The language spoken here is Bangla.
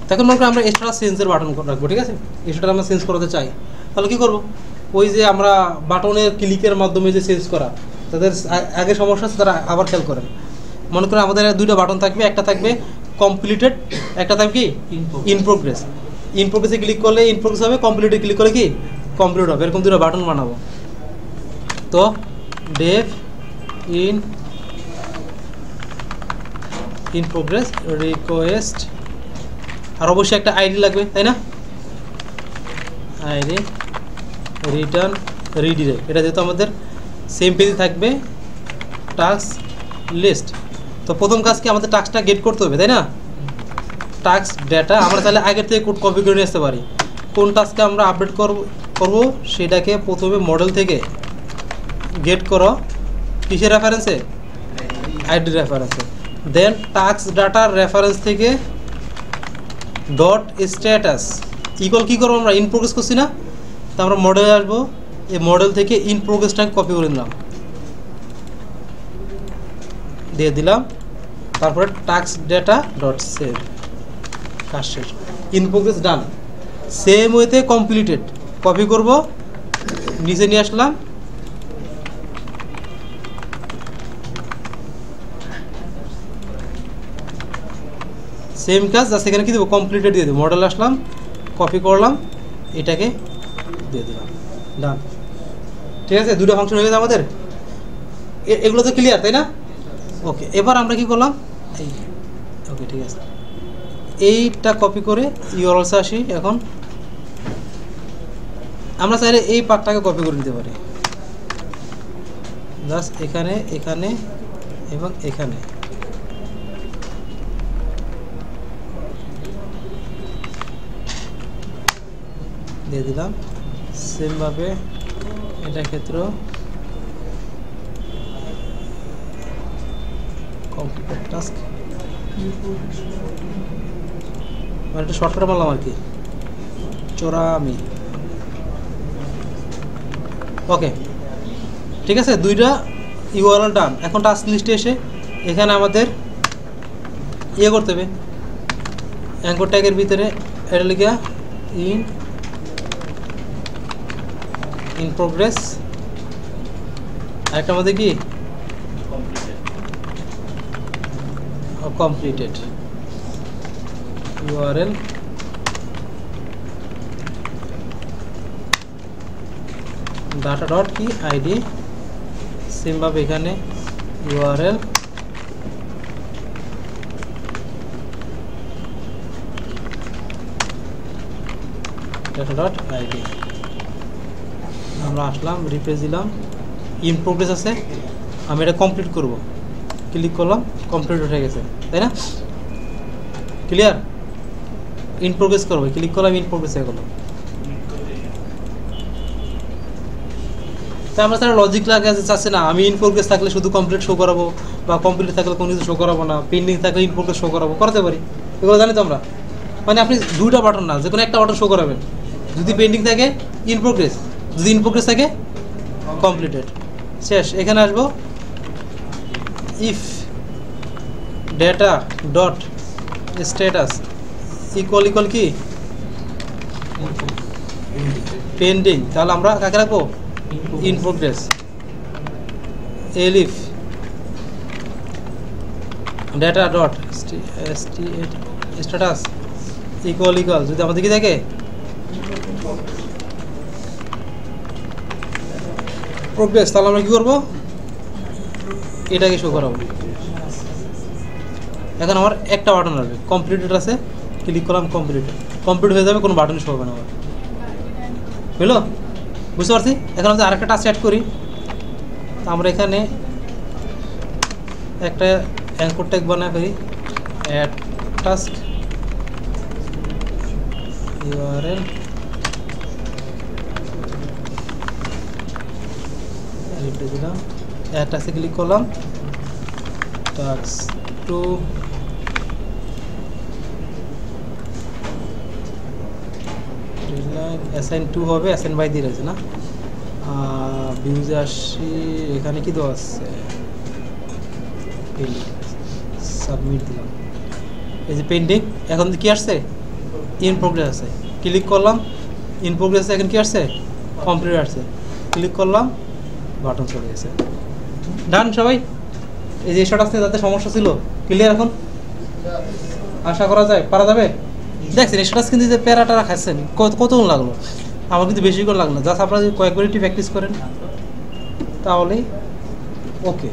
তখন মনে করি আমরা স্ট্যাটাস চেঞ্জের বাটন রাখবো, ঠিক আছে? স্ট্যাটাস আমরা চেঞ্জ করাতে চাই, তাহলে কী করবো? ওই যে আমরা বাটনের ক্লিকের মাধ্যমে যে চেঞ্জ করা, তাদের আগে সমস্যা আছে, তারা আবার খেয়াল করেন। মনে করেন আমাদের দুইটা বাটন থাকবে, একটা থাকবে কমপ্লিটেড, একটা থাকবে কি ইন প্রোগ্রেস। ইন প্রোগ্রেসে ক্লিক করলে ইন প্রোগ্রেস হবে, কমপ্লিটে ক্লিক করলে কি কমপ্লিট হবে। এরকম দুটো বাটন বানাবো। তো ডেভ ইন প্রোগ্রেস রিকোয়েস্ট, আর অবশ্যই একটা আইডি লাগবে, তাই না? আইডি রিটার্ন রিডিরেক্ট, এটা যেহেতু আমাদের সেম পেজে থাকবে টাস্ক লিস্ট। তো প্রথম কাজ কি, আমাদের টাস্কটা গেট করতে হবে, তাই না? টাস্ক ডেটা আমরা তাহলে আগের থেকে কোড কপি করে নিয়ে আসতে পারি। কোন টাস্ককে আমরা আপডেট করব সেটাকে প্রথমে মডেল থেকে গেট করো, কিসের রেফারেন্সে? আইডি রেফারেন্সে। দেন টাস্ক ডাটার রেফারেন্স থেকে ডট স্ট্যাটাস ইকুয়াল কী করবো, আমরা ইন প্রোগ্রেস করছি না, তো আমরা মডেলে আসবো, এই মডেল থেকে ইন প্রোগ্রেসটাকে কপি করে নিলাম, দিয়ে দিলাম। তারপরে টাস্ক ডেটা ডট সেভ, কাজ শেষ। In progress done. সেম ওয়েতে কমপ্লিটেড কপি করব, নিচে নিয়ে আসলাম, সেম কাজ, জাস্ট এখানে কী দেবো, কমপ্লিটেড দিয়ে দেবো। মডেল আসলাম, কপি করলাম, এটাকে দিয়ে দিলাম, ডান। ঠিক আছে, দুটো ফাংশন হয়ে গেছে আমাদের। এগুলো তো ক্লিয়ার, তাই না? ওকে, এবার আমরা কি করলাম, এই ওকে ঠিক আছে, এইটা কপি করে ইউআরএলসে আসি। এখন আমরা চাইলে এই পার্টটাকে কপি করে নিতে পারি, জাস্ট এখানে, এখানে এবং এখানে। দিয়ে দিলাম। সেমভাবে এটা ক্ষেত্র কমপ্লিট টাস্ক, মানে একটা শর্টকাট বললাম আর কি, চোরামি। ওকে ঠিক আছে, দুইটা ইউআরএল ডান। এখন টাস্ক লিস্টে এসে এখানে আমাদের ইয়ে করতে হবে, অ্যাঙ্কর ট্যাগের ভিতরে এটা লিখা ইন প্রোগ্রেস, আরেকটা আমাদের কি কমপ্লিটেড ইউআরএল ডাটা ডট কি আইডি, সেমভাবে এখানে ইউআরএল ডাটা ডট আইডি। আমরা আসলাম, রিফ্রেশ দিলাম, ইন প্রোগ্রেস আছে, আমি এটা কমপ্লিট করব, ক্লিক করলাম, কমপ্লিট হয়ে গেছে, তাই না? ক্লিয়ার? ইন প্রোগ্রেস করবো, ক্লিক করলাম, ইন প্রোগ্রেস হয়ে গেল। তাই আমরা তারা লজিক লাগে চাচ্ছি না আমি ইন প্রোগ্রেস থাকলে শুধু কমপ্লিট শো করাবো, বা কমপ্লিট থাকলে কোনো কিছু শো করাবো না, পেন্ডিং থাকলে ইন প্রোগ্রেস শো করাবো, করতে পারি। এগুলো জানি তো আমরা, মানে আপনি দুইটা বাটন না, যে কোনো একটা বাটন শো করাবেন। যদি পেন্ডিং থাকে ইন প্রোগ্রেস, যদি ইন প্রোগ্রেস থাকে কমপ্লিটেড, শেষ। এখানে আসবো, if data dot status equal equal কি পেন্ডিং, তাহলে আমরা কাকে রাখবো, in progress. Elif data dot status equal equal যদি আমাদের কি থাকে প্রোগ্রেস, তাহলে আমরা কি করবো, এটাকে শো করাবো। এখন আমার একটা বাটন আসবে, কমপ্লিটেড আছে, ক্লিক করলাম, কমপ্লিট হয়ে যাবে, কোনো বাটনই শো হবে না আমার। বুঝলো? বুঝতে পারছি। এখন আমরা আরেকটা টাস্ক অ্যাড করি, আমরা এখানে একটা অ্যাঙ্কর ট্যাগ বানাই ফেলি, অ্যাড টাস্ক ইউআরএল দিলাম, অ্যাড টাস্কে ক্লিক করলাম, টাস্ক টু অ্যাসাইন টু হবে, অ্যাসাইন বাই দিয়ে রয়েছে না, ভিউজে আসি, এখানে কি দেওয়া আছে, সাবমিট দিলাম, এই যে পেন্ডিং। এখন কি আসছে, ইন প্রোগ্রেস আছে, ক্লিক করলাম, ইন প্রোগ্রেস এখন কি আসছে, কমপ্লিট আসছে, ক্লিক করলাম, বাটন চলে গেছে। ডান সবাই? এই যে শট আসছে যাতে সমস্যা ছিল ক্লিয়ার এখন আশা করা যায়, পারা যাবে। দেখছেন এই শট কিন্তু যে প্যারাটা খাচ্ছেন কতক্ষণ লাগলো, আমার কিন্তু বেশিক্ষণ লাগলো, জাস্ট আপনারা যদি কয়েকবার একটু প্র্যাকটিস করেন তাহলেই ওকে।